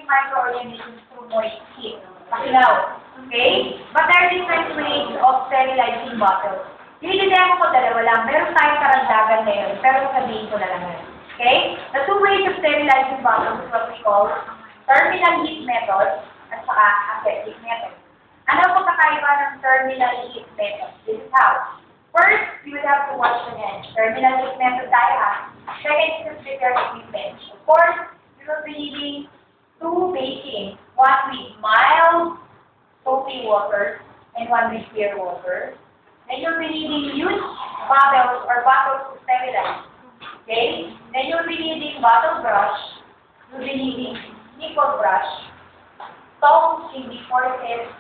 microorganisms through moist heat. Pakilaw. Okay? But there are different ways of sterilizing bottles. Dito-demo ko dalawa lang. Meron tayong karagdagan ngayon, pero sabihin ko na lang ngayon. Okay? The two ways of sterilizing bottles is what we call terminal heat method at saka aseptic method. Ano po kakaiba ng terminal heat method? This is how. First, you would have to wash the hands. Terminal heat method tayo ha. Second is to prepare equipment. Of course, you will be needing two basins. One with mild soapy water and one with clear water. Then you'll be needing used bottles or bottles to sterilize. Okay? Then you'll be needing bottle brush. You'll be needing nickel brush. Tongs, hindi forceps,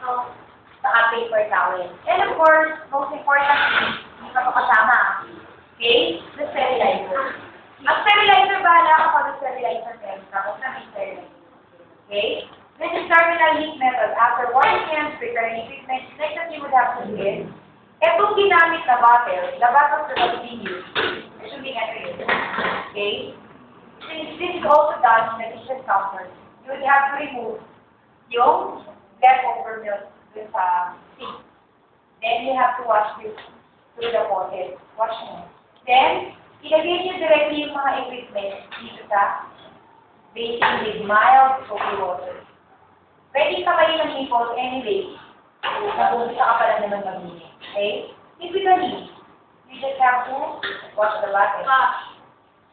sa paper towel. And of course, most importantly, hindi pa ito kasama. Okay? The sterilizer. Ang sterilizer, bahala ako pag sterilizer meron. Tapos na may sterilizer. Okay? Then the terminal heat method. After washing hands, preparing equipment, next thing you would have to do is, etong ginamit na bottle, the bottle that was being used, assuming ito yun. Okay? Since this is also done in the kitchen counter, you would have to remove yung leftover milk with sink. Then you have to wash this through the faucet. Wash mo. Then, ilagay niyo directly yung mga equipment dito sa basin with mild soapy water. Pwede kamayin ng nipple anyway. Nabumisa ka pala naman mag-init. Okay? Typically, you just have to wash the bottle.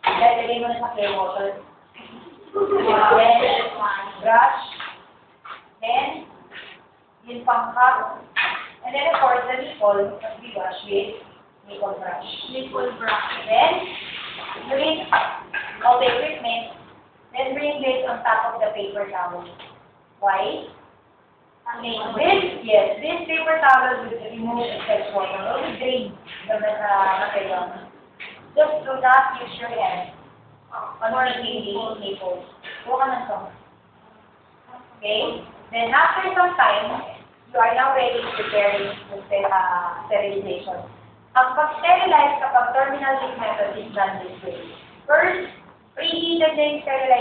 Ilagay mo na sa clear water. Then, brush. Then, yung pang-cup. And then, of course, the nipple must be washed with nickel brush. Nickel brush. Then, bring all the equipment. Then, bring this on top of the paper towel. Why? This paper towel will remove excess water. Or will drain the material. Just do not use your hand on making the nipples. Huwag ka ng song. Okay? Then after some time, you are now ready to prepare the sterilization. Ang pag-sterilize kapag terminal heat method is done this way. First, preheated na yung sterilizer.